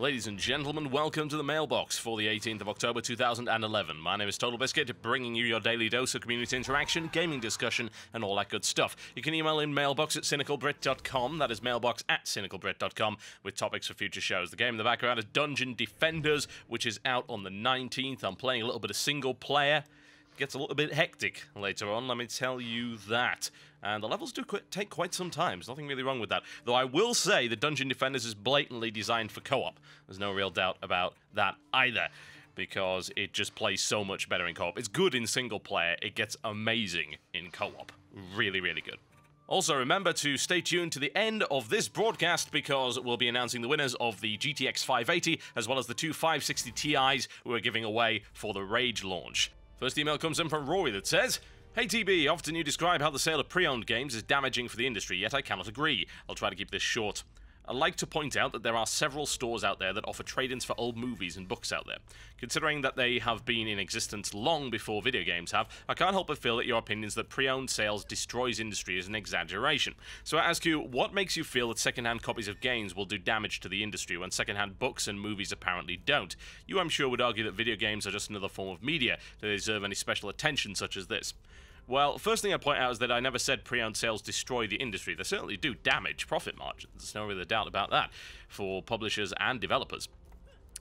Ladies and gentlemen, welcome to the Mailbox for the 18th of October 2011. My name is Totalbiscuit, bringing you your daily dose of community interaction, gaming discussion, and all that good stuff. You can email in mailbox@cynicalbrit.com, that is mailbox@cynicalbrit.com, with topics for future shows. The game in the background is Dungeon Defenders, which is out on the 19th. I'm playing a little bit of single player. It gets a little bit hectic later on, let me tell you that. And the levels do take quite some time. There's nothing really wrong with that. Though I will say that Dungeon Defenders is blatantly designed for co-op. There's no real doubt about that either, because it just plays so much better in co-op. It's good in single player. It gets amazing in co-op. Really, really good. Also, remember to stay tuned to the end of this broadcast, because we'll be announcing the winners of the GTX 580, as well as the two 560 Ti's we're giving away for the Rage launch. First email comes in from Rory that says, "Hey TB, often you describe how the sale of pre-owned games is damaging for the industry, yet I cannot agree. I'll try to keep this short. I'd like to point out that there are several stores out there that offer trade-ins for old movies and books out there. Considering that they have been in existence long before video games have, I can't help but feel that your opinions that pre-owned sales destroys industry is an exaggeration. So I ask you, what makes you feel that second-hand copies of games will do damage to the industry when second-hand books and movies apparently don't? You, I'm sure, would argue that video games are just another form of media. Do they deserve any special attention such as this?" Well, first thing I'd point out is that I never said pre-owned sales destroy the industry. They certainly do damage profit margins. There's no real doubt about that for publishers and developers.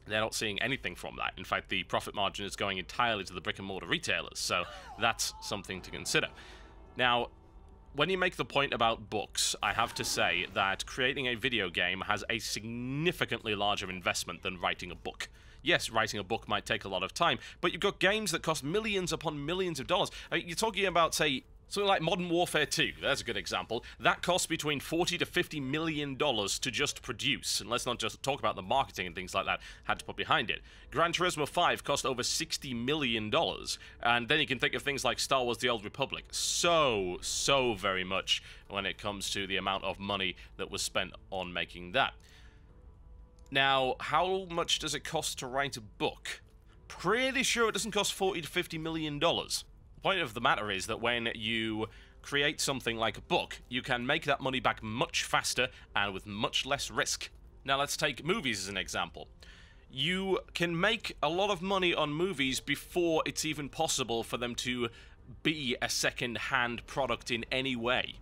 They're not seeing anything from that. In fact, the profit margin is going entirely to the brick-and-mortar retailers, so that's something to consider. Now, when you make the point about books, I have to say that creating a video game has a significantly larger investment than writing a book. Yes, writing a book might take a lot of time, but you've got games that cost millions upon millions of dollars. I mean, you're talking about, say, something like Modern Warfare 2, there's a good example. That costs between $40 to $50 million to just produce, and let's not just talk about the marketing and things like that had to put behind it. Gran Turismo 5 cost over $60 million, and then you can think of things like Star Wars The Old Republic. So very much when it comes to the amount of money that was spent on making that. Now, how much does it cost to write a book? Pretty sure it doesn't cost $40 to $50 million. The point of the matter is that when you create something like a book, you can make that money back much faster and with much less risk. Now, let's take movies as an example. You can make a lot of money on movies before it's even possible for them to be a second-hand product in any way.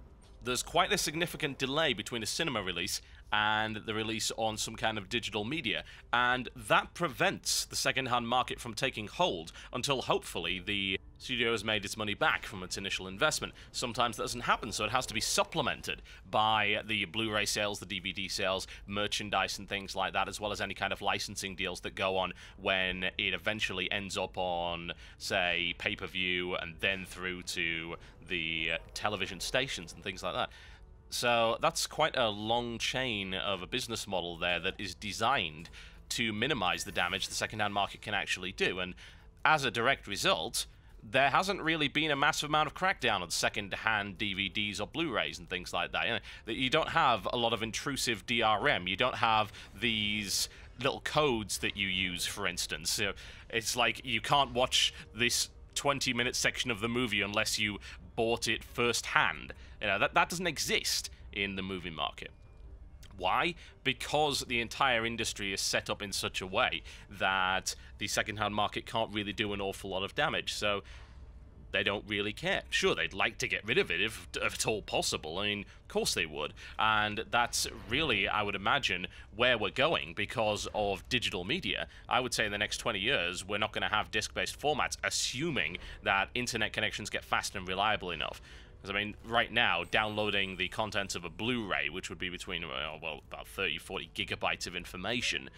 There's quite a significant delay between a cinema release and the release on some kind of digital media, and that prevents the second-hand market from taking hold until hopefully the studio has made its money back from its initial investment. Sometimes that doesn't happen, so it has to be supplemented by the Blu-ray sales, the DVD sales, merchandise and things like that, as well as any kind of licensing deals that go on when it eventually ends up on, say, pay-per-view and then through to the television stations and things like that. So that's quite a long chain of a business model there that is designed to minimize the damage the second-hand market can actually do. And as a direct result, there hasn't really been a massive amount of crackdown on second-hand DVDs or Blu-rays and things like that. You don't have a lot of intrusive DRM. You don't have these little codes that you use, for instance. It's like you can't watch this 20-minute section of the movie unless you bought it first-hand. That doesn't exist in the movie market. Why? Because the entire industry is set up in such a way that the second-hand market can't really do an awful lot of damage, so they don't really care. Sure, they'd like to get rid of it if at all possible. I mean, of course they would. And that's really, I would imagine, where we're going because of digital media. I would say in the next 20 years, we're not going to have disc-based formats, assuming that internet connections get fast and reliable enough. Because, I mean, right now, downloading the contents of a Blu-ray, which would be between, well, about 30, 40 gigabytes of information,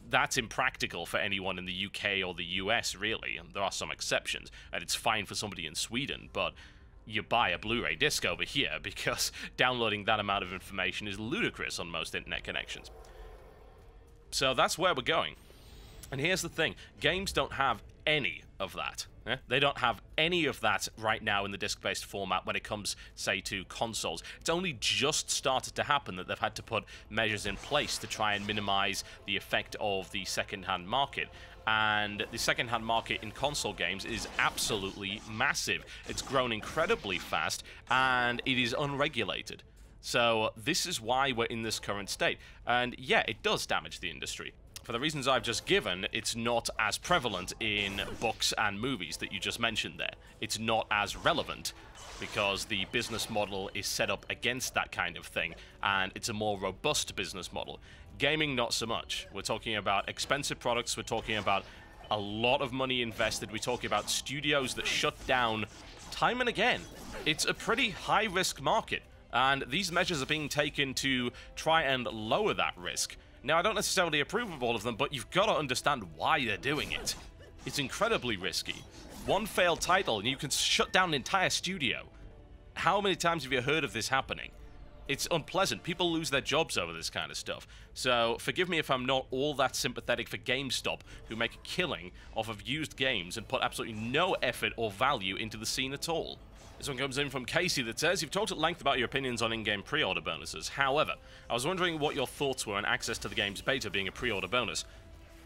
that's impractical for anyone in the UK or the US, really. And there are some exceptions, and it's fine for somebody in Sweden, but you buy a Blu-ray disc over here because downloading that amount of information is ludicrous on most internet connections. So that's where we're going. And here's the thing. Games don't have any of that. They don't have any of that right now in the disc-based format when it comes, say, to consoles. It's only just started to happen that they've had to put measures in place to try and minimize the effect of the second-hand market. And the second-hand market in console games is absolutely massive. It's grown incredibly fast, and it is unregulated. So this is why we're in this current state. And yeah, it does damage the industry. For the reasons I've just given, it's not as prevalent in books and movies that you just mentioned there. It's not as relevant because the business model is set up against that kind of thing, and it's a more robust business model. Gaming, not so much. We're talking about expensive products, we're talking about a lot of money invested, we're talking about studios that shut down time and again. It's a pretty high-risk market, and these measures are being taken to try and lower that risk. Now, I don't necessarily approve of all of them, but you've got to understand why they're doing it. It's incredibly risky. One failed title, and you can shut down an entire studio. How many times have you heard of this happening? It's unpleasant. People lose their jobs over this kind of stuff. So, forgive me if I'm not all that sympathetic for GameStop, who make a killing off of used games and put absolutely no effort or value into the scene at all. This one comes in from Casey that says, you've talked at length about your opinions on in-game pre-order bonuses. However, I was wondering what your thoughts were on access to the game's beta being a pre-order bonus.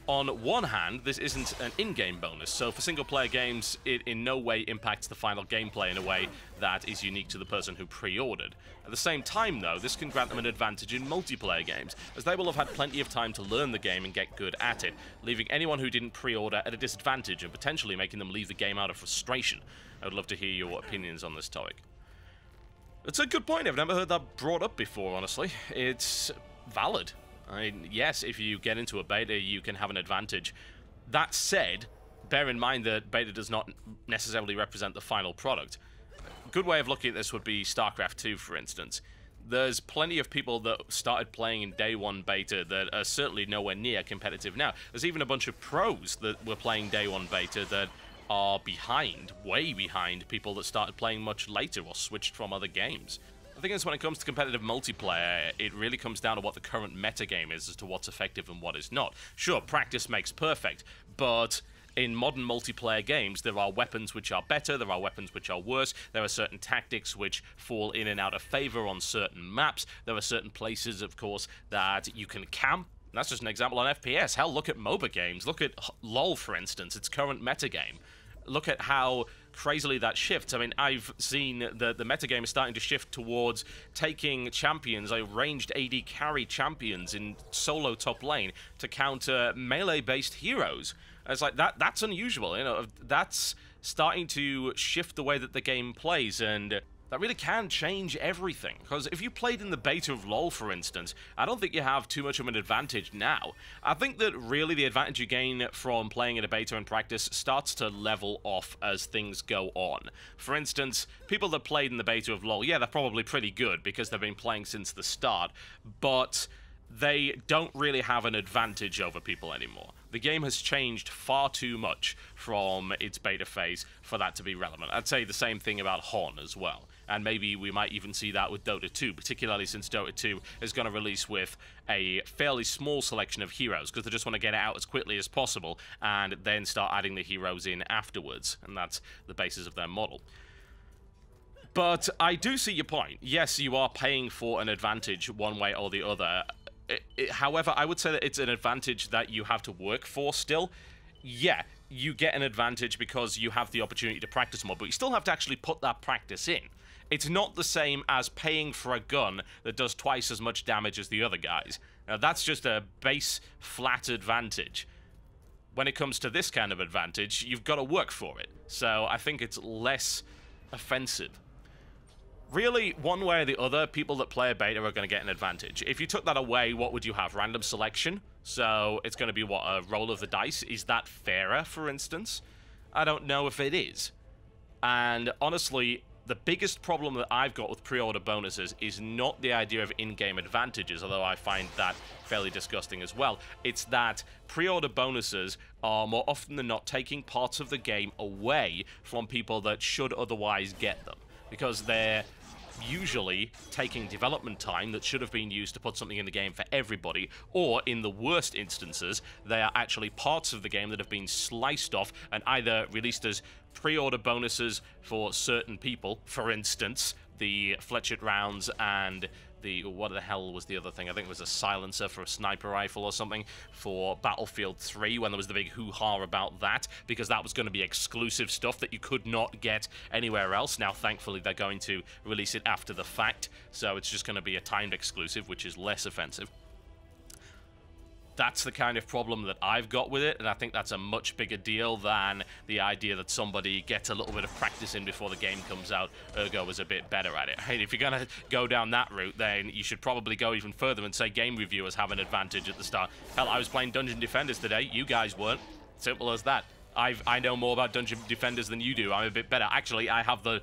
On one hand, this isn't an in-game bonus, so for single-player games, it in no way impacts the final gameplay in a way that is unique to the person who pre-ordered. At the same time, though, this can grant them an advantage in multiplayer games, as they will have had plenty of time to learn the game and get good at it, leaving anyone who didn't pre-order at a disadvantage and potentially making them leave the game out of frustration. I would love to hear your opinions on this topic. It's a good point. I've never heard that brought up before, honestly. It's valid. I mean, yes, if you get into a beta, you can have an advantage. That said, bear in mind that beta does not necessarily represent the final product. A good way of looking at this would be StarCraft 2, for instance. There's plenty of people that started playing in day one beta that are certainly nowhere near competitive now. There's even a bunch of pros that were playing day one beta that are behind, way behind, people that started playing much later or switched from other games. The thing is, when it comes to competitive multiplayer, it really comes down to what the current metagame is as to what's effective and what is not. Sure, practice makes perfect, but in modern multiplayer games, there are weapons which are better, there are weapons which are worse, there are certain tactics which fall in and out of favor on certain maps, there are certain places, of course, that you can camp. That's just an example on FPS. Hell, look at MOBA games. Look at LoL, for instance, its current metagame. Look at how crazily that shifts. I mean, I've seen the metagame is starting to shift towards taking champions, like ranged AD carry champions in solo top lane to counter melee-based heroes. And it's like, that's unusual, you know, that's starting to shift the way that the game plays, and that really can change everything. Because if you played in the beta of LoL, for instance, I don't think you have too much of an advantage now. I think that really the advantage you gain from playing in a beta and practice starts to level off as things go on. For instance, people that played in the beta of LoL, yeah, they're probably pretty good because they've been playing since the start, but they don't really have an advantage over people anymore. The game has changed far too much from its beta phase for that to be relevant. I'd say the same thing about Hon as well. And maybe we might even see that with Dota 2, particularly since Dota 2 is going to release with a fairly small selection of heroes, because they just want to get it out as quickly as possible and then start adding the heroes in afterwards. And that's the basis of their model. But I do see your point. Yes, you are paying for an advantage one way or the other. However, I would say that it's an advantage that you have to work for still. Yeah, you get an advantage because you have the opportunity to practice more, but you still have to actually put that practice in. It's not the same as paying for a gun that does twice as much damage as the other guys. Now, that's just a base, flat advantage. When it comes to this kind of advantage, you've got to work for it. So I think it's less offensive. Really, one way or the other, people that play a beta are going to get an advantage. If you took that away, what would you have? Random selection? So it's going to be, what, a roll of the dice? Is that fairer, for instance? I don't know if it is. And honestly, the biggest problem that I've got with pre-order bonuses is not the idea of in-game advantages, although I find that fairly disgusting as well. It's that pre-order bonuses are more often than not taking parts of the game away from people that should otherwise get them, because they're usually taking development time that should have been used to put something in the game for everybody, or in the worst instances, they are actually parts of the game that have been sliced off and either released as pre-order bonuses for certain people. For instance, the Fletchet rounds and the, what the hell was the other thing? I think it was a silencer for a sniper rifle or something for Battlefield 3, when there was the big hoo-ha about that, because that was going to be exclusive stuff that you could not get anywhere else. Now, thankfully, they're going to release it after the fact, so it's just going to be a timed exclusive, which is less offensive. That's the kind of problem that I've got with it, and I think that's a much bigger deal than the idea that somebody gets a little bit of practice in before the game comes out, ergo is a bit better at it. Hey, if you're going to go down that route, then you should probably go even further and say game reviewers have an advantage at the start. Hell, I was playing Dungeon Defenders today, you guys weren't. Simple as that. I know more about Dungeon Defenders than you do, I'm a bit better. Actually, I have the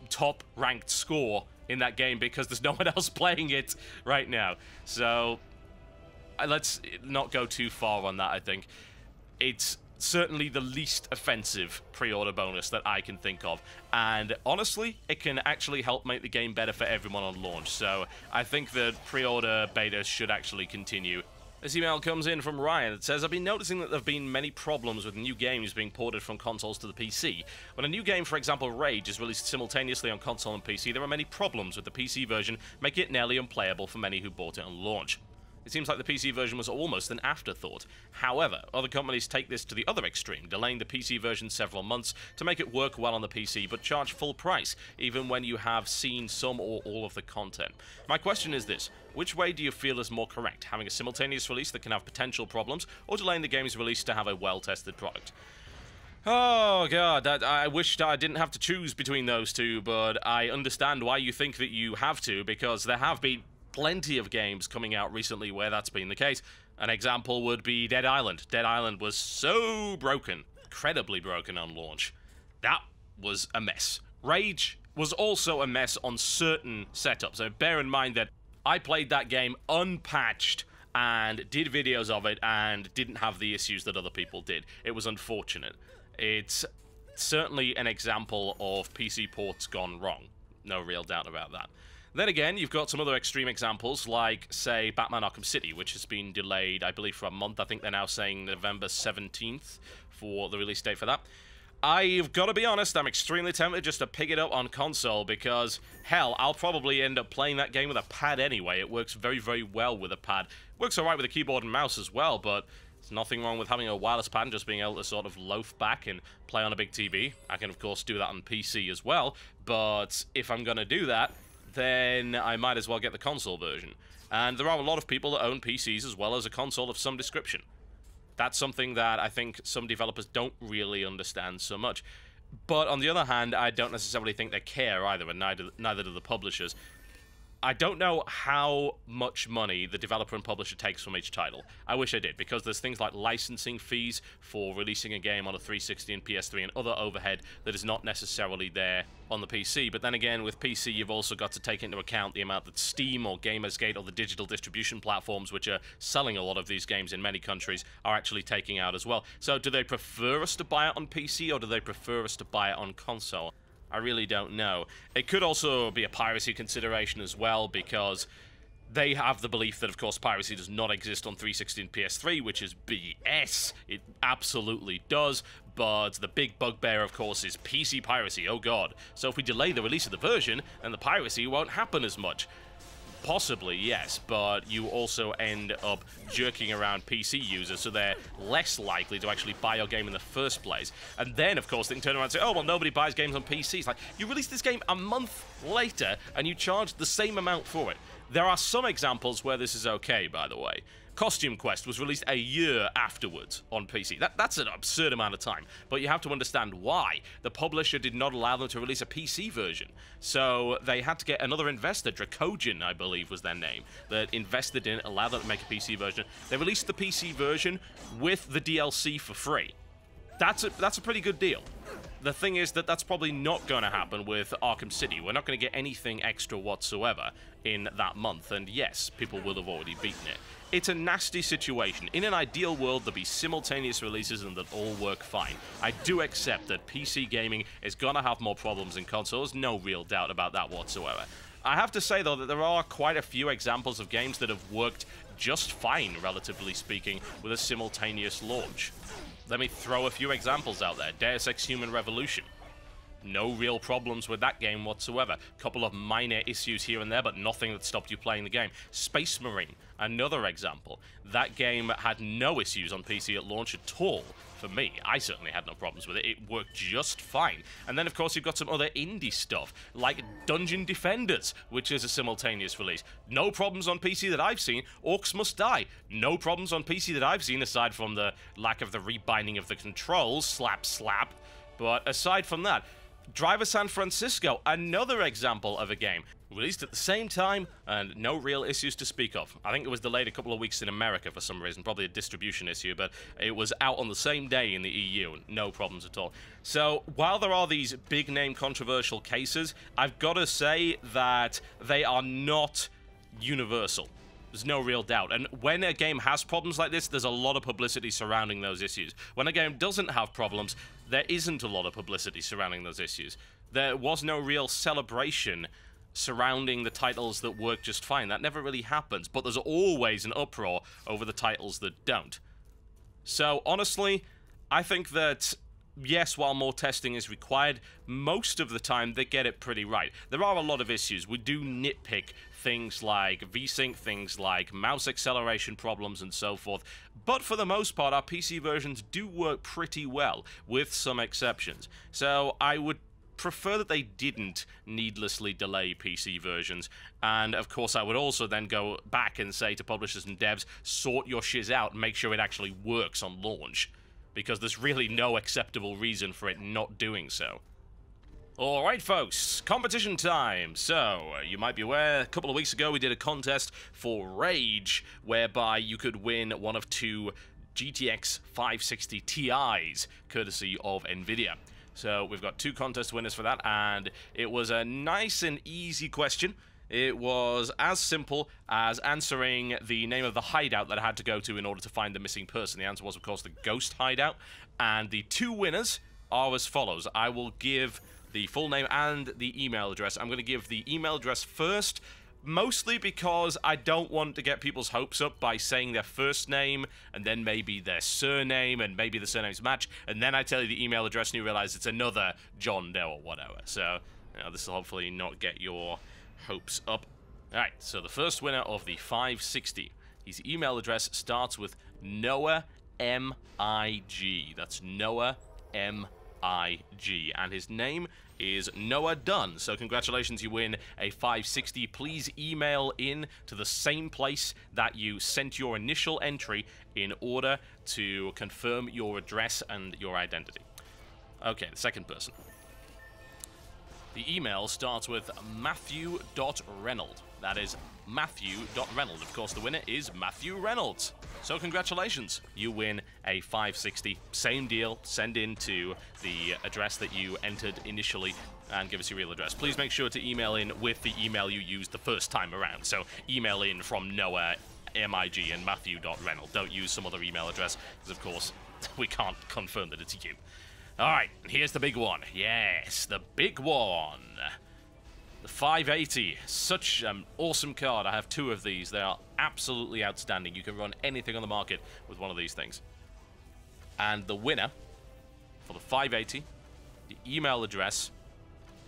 top ranked score in that game because there's no one else playing it right now. So let's not go too far on that, I think. It's certainly the least offensive pre-order bonus that I can think of. And honestly, it can actually help make the game better for everyone on launch. So I think that pre-order betas should actually continue. This email comes in from Ryan. It says, I've been noticing that there have been many problems with new games being ported from consoles to the PC. When a new game, for example Rage, is released simultaneously on console and PC, there are many problems with the PC version, making it nearly unplayable for many who bought it on launch. It seems like the PC version was almost an afterthought. However, other companies take this to the other extreme, delaying the PC version several months to make it work well on the PC, but charge full price, even when you have seen some or all of the content. My question is this: which way do you feel is more correct, having a simultaneous release that can have potential problems, or delaying the game's release to have a well-tested product? Oh god, I wished I didn't have to choose between those two, but I understand why you think that you have to, because there have been plenty of games coming out recently where that's been the case. An example would be Dead Island. Dead Island was so broken, incredibly broken on launch. That was a mess. Rage was also a mess on certain setups. So bear in mind that I played that game unpatched and did videos of it and didn't have the issues that other people did. It was unfortunate. It's certainly an example of PC ports gone wrong. No real doubt about that. Then again, you've got some other extreme examples, like, say, Batman Arkham City, which has been delayed, I believe, for a month. I think they're now saying November 17th for the release date for that. I've got to be honest, I'm extremely tempted just to pick it up on console because, hell, I'll probably end up playing that game with a pad anyway. It works very, very well with a pad. Works alright with a keyboard and mouse as well, but there's nothing wrong with having a wireless pad and just being able to sort of loaf back and play on a big TV. I can, of course, do that on PC as well, but if I'm going to do that, then I might as well get the console version. And there are a lot of people that own PCs as well as a console of some description. That's something that I think some developers don't really understand so much. But on the other hand, I don't necessarily think they care either, and neither do the publishers. I don't know how much money the developer and publisher takes from each title. I wish I did, because there's things like licensing fees for releasing a game on a 360 and PS3 and other overhead that is not necessarily there on the PC. But then again, with PC, you've also got to take into account the amount that Steam or Gamersgate or the digital distribution platforms, which are selling a lot of these games in many countries, are actually taking out as well. So do they prefer us to buy it on PC, or do they prefer us to buy it on console? I really don't know. It could also be a piracy consideration as well, because they have the belief that, of course, piracy does not exist on 360 and PS3, which is BS. It absolutely does, but the big bugbear, of course, is PC piracy. Oh god. So if we delay the release of the version, then the piracy won't happen as much. Possibly, yes, but you also end up jerking around PC users, so they're less likely to actually buy your game in the first place. And then, of course, they can turn around and say, oh, well, nobody buys games on PC. It's like, you released this game a month later, and you charged the same amount for it. There are some examples where this is okay, by the way. Costume Quest was released a year afterwards on PC. That's an absurd amount of time, but you have to understand why. The publisher did not allow them to release a PC version, so they had to get another investor, Dracogen, I believe was their name, that invested in it, allowed them to make a PC version. They released the PC version with the DLC for free. That's a pretty good deal. The thing is that that's probably not going to happen with Arkham City. We're not going to get anything extra whatsoever in that month, and yes, people will have already beaten it. It's a nasty situation. In an ideal world, there'll be simultaneous releases and they'll all work fine. I do accept that PC gaming is going to have more problems than consoles, no real doubt about that whatsoever. I have to say, though, that there are quite a few examples of games that have worked just fine, relatively speaking, with a simultaneous launch. Let me throw a few examples out there. Deus Ex Human Revolution. No real problems with that game whatsoever. A couple of minor issues here and there, but nothing that stopped you playing the game. Space Marine, another example. That game had no issues on PC at launch at all. For me, I certainly had no problems with it. It worked just fine. And then, of course, you've got some other indie stuff, like Dungeon Defenders, which is a simultaneous release. No problems on PC that I've seen. Orcs Must Die. No problems on PC that I've seen, aside from the lack of the rebinding of the controls. Slap, slap. But aside from that, Driver San Francisco, another example of a game released at the same time and no real issues to speak of. I think it was delayed a couple of weeks in America for some reason, probably a distribution issue, but it was out on the same day in the EU, no problems at all. So while there are these big name controversial cases, I've got to say that they are not universal. There's no real doubt. And when a game has problems like this, there's a lot of publicity surrounding those issues. When a game doesn't have problems, there isn't a lot of publicity surrounding those issues. There was no real celebration surrounding the titles that work just fine. That never really happens, but there's always an uproar over the titles that don't. So, honestly, I think that, yes, while more testing is required, most of the time they get it pretty right. There are a lot of issues. We do nitpick things like VSync, things like mouse acceleration problems and so forth, but for the most part our PC versions do work pretty well, with some exceptions. So I would prefer that they didn't needlessly delay PC versions, and of course I would also then go back and say to publishers and devs, sort your shiz out and make sure it actually works on launch, because there's really no acceptable reason for it not doing so. Alright folks, competition time. So, you might be aware, a couple of weeks ago we did a contest for Rage, whereby you could win one of two GTX 560 Ti's, courtesy of NVIDIA. So, we've got two contest winners for that, and it was a nice and easy question. It was as simple as answering the name of the hideout that I had to go to in order to find the missing person. The answer was, of course, the Ghost Hideout, and the two winners are as follows. I will give the full name and the email address. I'm going to give the email address first, mostly because I don't want to get people's hopes up by saying their first name and then maybe their surname and maybe the surnames match, and then I tell you the email address and you realize it's another John Doe or whatever. So, you know, this will hopefully not get your hopes up. Alright, so the first winner of the 560, his email address starts with Noah M-I-G. That's Noah M-I-G, and his name is Noah Dunn. So congratulations, you win a 560. Please email in to the same place that you sent your initial entry in order to confirm your address and your identity. Okay, the second person. The email starts with Matthew.Reynolds. That is Matthew.Reynolds. Of course, the winner is Matthew Reynolds. So congratulations, you win a 560. Same deal, send in to the address that you entered initially and give us your real address. Please make sure to email in with the email you used the first time around. So email in from Noah MIG and Matthew.Reynolds. Don't use some other email address, because of course we can't confirm that it's you. Alright, here's the big one. Yes, the big one. The 580, such an awesome card. I have two of these. They are absolutely outstanding. You can run anything on the market with one of these things. And the winner for the 580, the email address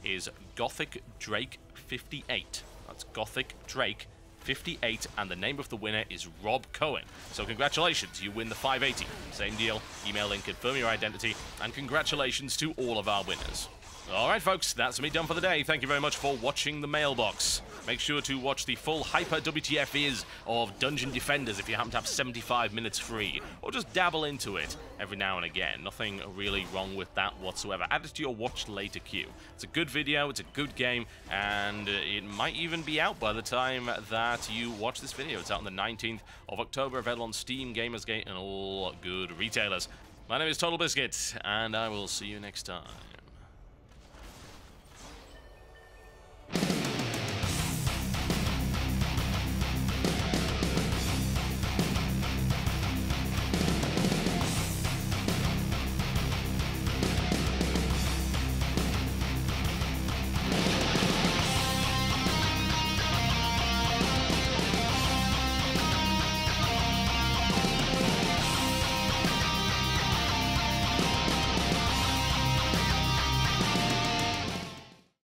is GothicDrake58. That's GothicDrake58, and the name of the winner is Rob Cohen. So congratulations, you win the 580. Same deal, email in, confirm your identity, and congratulations to all of our winners. Alright folks, that's me done for the day. Thank you very much for watching the Mailbox. Make sure to watch the full Hyper WTF is of Dungeon Defenders if you happen to have 75 minutes free, or just dabble into it every now and again. Nothing really wrong with that whatsoever. Add it to your watch later queue. It's a good video, it's a good game, and it might even be out by the time that you watch this video. It's out on the 19th of October, available on Steam, Gamersgate, and all good retailers. My name is Totalbiscuit, and I will see you next time.